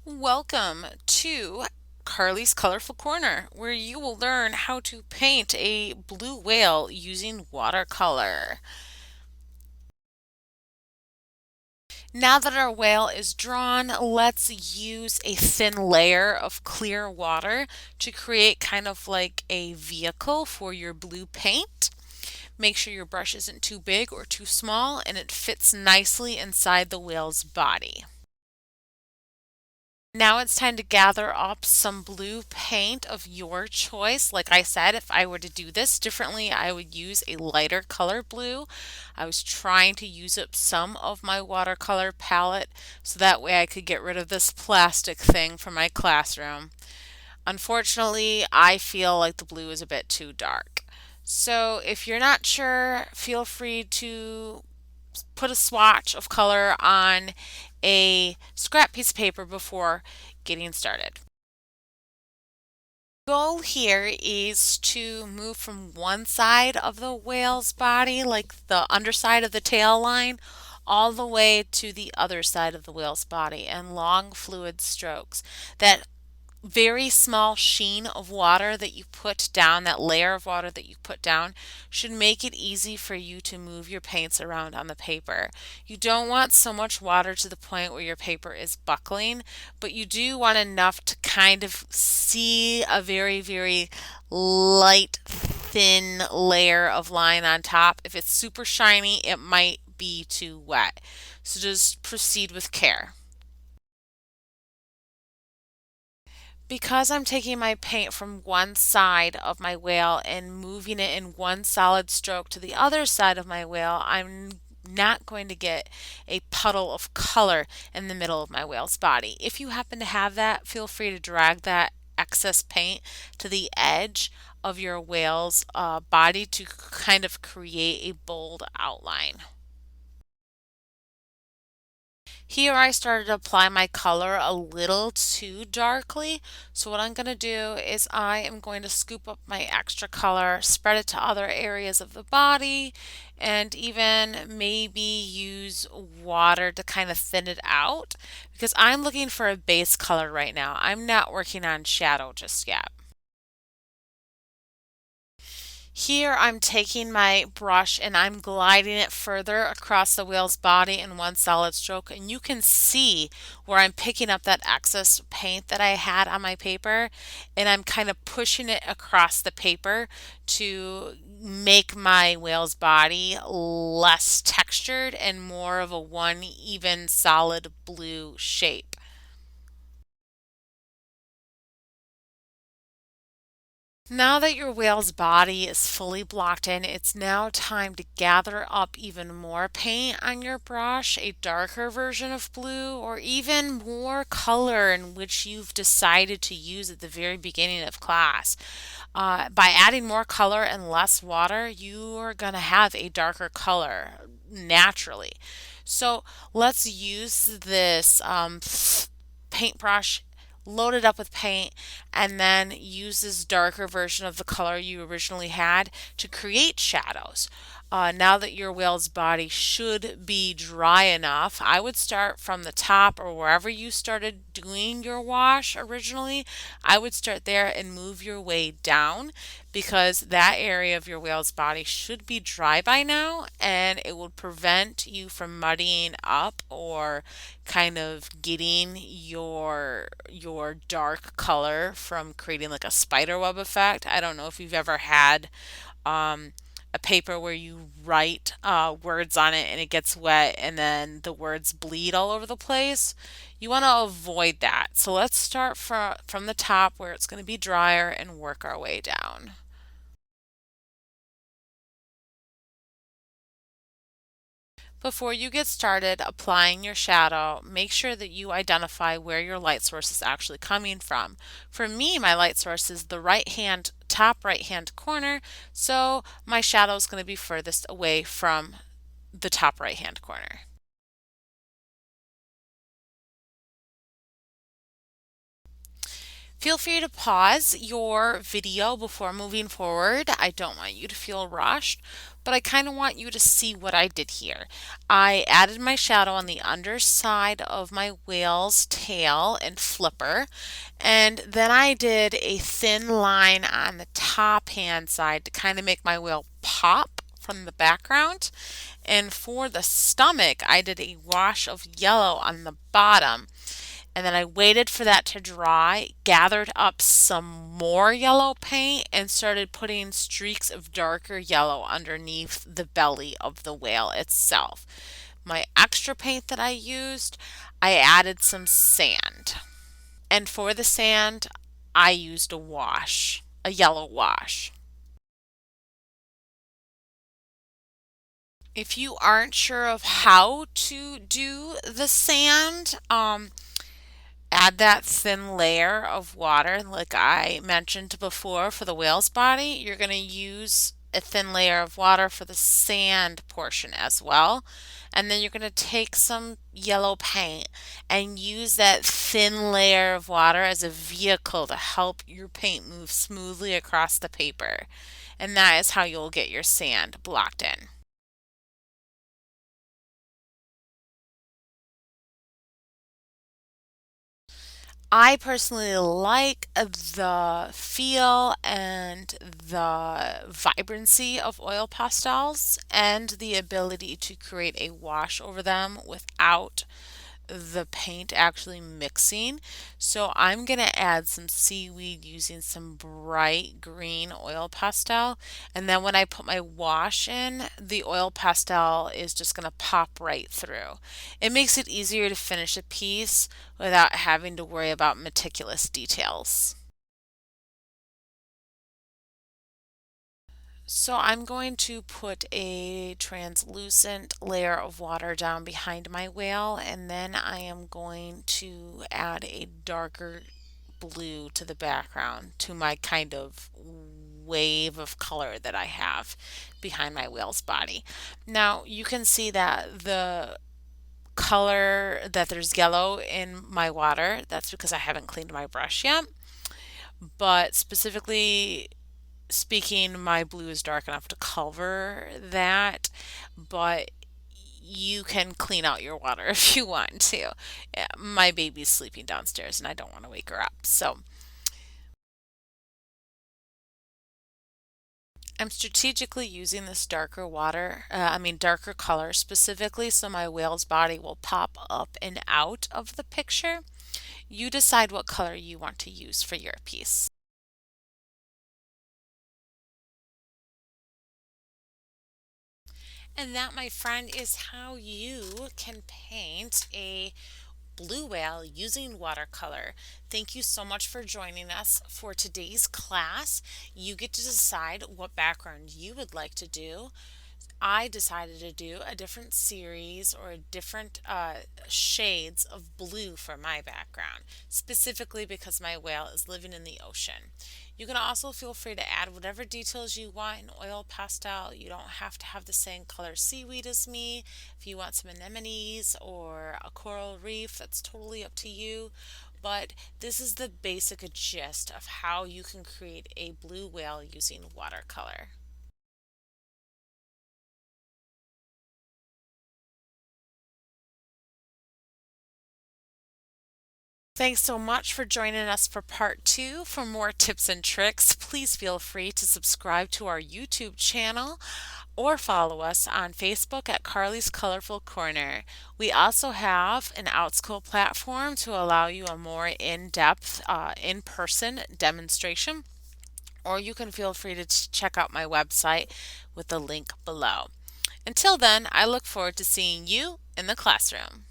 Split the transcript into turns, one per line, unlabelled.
Welcome to Carly's Colorful Corner, where you will learn how to paint a blue whale using watercolor. Now that our whale is drawn, let's use a thin layer of clear water to create kind of like a vehicle for your blue paint. Make sure your brush isn't too big or too small and it fits nicely inside the whale's body. Now it's time to gather up some blue paint of your choice. Like I said, if I were to do this differently, I would use a lighter color blue. I was trying to use up some of my watercolor palette so that way I could get rid of this plastic thing from my classroom. Unfortunately, I feel like the blue is a bit too dark. So if you're not sure, feel free to put a swatch of color on a scrap piece of paper before getting started. Goal here is to move from one side of the whale's body, like the underside of the tail line, all the way to the other side of the whale's body in long fluid strokes. That very small sheen of water that you put down, that layer of water that you put down, should make it easy for you to move your paints around on the paper. You don't want so much water to the point where your paper is buckling, but you do want enough to kind of see a very light, thin layer of line on top. If it's super shiny, it might be too wet. So just proceed with care. Because I'm taking my paint from one side of my whale and moving it in one solid stroke to the other side of my whale, I'm not going to get a puddle of color in the middle of my whale's body. If you happen to have that, feel free to drag that excess paint to the edge of your whale's body to kind of create a bold outline. Here I started to apply my color a little too darkly. So what I'm going to do is I am going to scoop up my extra color, spread it to other areas of the body, and even maybe use water to kind of thin it out because I'm looking for a base color right now. I'm not working on shadow just yet. Here I'm taking my brush and I'm gliding it further across the whale's body in one solid stroke, and you can see where I'm picking up that excess paint that I had on my paper and I'm kind of pushing it across the paper to make my whale's body less textured and more of a one even solid blue shape. Now that your whale's body is fully blocked in, it's now time to gather up even more paint on your brush, a darker version of blue, or even more color in which you've decided to use at the very beginning of class. By adding more color and less water, you are going to have a darker color naturally. So let's use this paintbrush, load it up with paint, and then use this darker version of the color you originally had to create shadows. Now that your whale's body should be dry enough, I would start from the top or wherever you started doing your wash originally. I would start there and move your way down because that area of your whale's body should be dry by now and it will prevent you from muddying up or kind of getting your dark color from creating like a spider web effect. I don't know if you've ever had um, a paper where you write words on it and it gets wet and then the words bleed all over the place. You want to avoid that. So let's start from the top where it's going to be drier and work our way down. Before you get started applying your shadow, make sure that you identify where your light source is actually coming from. For me, my light source is the top right hand corner, so my shadow is going to be furthest away from the top right hand corner. Feel free to pause your video before moving forward. I don't want you to feel rushed, but I kind of want you to see what I did here. I added my shadow on the underside of my whale's tail and flipper, and then I did a thin line on the top hand side to kind of make my whale pop from the background. And for the stomach, I did a wash of yellow on the bottom, and then I waited for that to dry, gathered up some more yellow paint, and started putting streaks of darker yellow underneath the belly of the whale itself. My extra paint that I used, I added some sand. And for the sand, I used a wash, a yellow wash. If you aren't sure of how to do the sand, add that thin layer of water like I mentioned before for the whale's body. You're going to use a thin layer of water for the sand portion as well. And then you're going to take some yellow paint and use that thin layer of water as a vehicle to help your paint move smoothly across the paper. And that is how you'll get your sand blocked in. I personally like the feel and the vibrancy of oil pastels and the ability to create a wash over them without the paint actually mixing. So I'm going to add some seaweed using some bright green oil pastel. And then when I put my wash in, the oil pastel is just going to pop right through. It makes it easier to finish a piece without having to worry about meticulous details. So I'm going to put a translucent layer of water down behind my whale, and then I am going to add a darker blue to the background to my kind of wave of color that I have behind my whale's body. Now you can see that the color that there's yellow in my water, that's because I haven't cleaned my brush yet. But specifically speaking, my blue is dark enough to cover that, but you can clean out your water if you want to. Yeah, my baby's sleeping downstairs and I don't want to wake her up. So I'm strategically using this darker darker color specifically so my whale's body will pop up and out of the picture. You decide what color you want to use for your piece. And that, my friend, is how you can paint a blue whale using watercolor. Thank you so much for joining us for today's class. You get to decide what background you would like to do. I decided to do a different series or different shades of blue for my background, specifically because my whale is living in the ocean. You can also feel free to add whatever details you want in oil pastel. You don't have to have the same color seaweed as me. If you want some anemones or a coral reef, that's totally up to you. But this is the basic gist of how you can create a blue whale using watercolor. Thanks so much for joining us for part 2. For more tips and tricks, please feel free to subscribe to our YouTube channel or follow us on Facebook at Carly's Colorful Corner. We also have an Outschool platform to allow you a more in-depth, in-person demonstration, or you can feel free to check out my website with the link below. Until then, I look forward to seeing you in the classroom.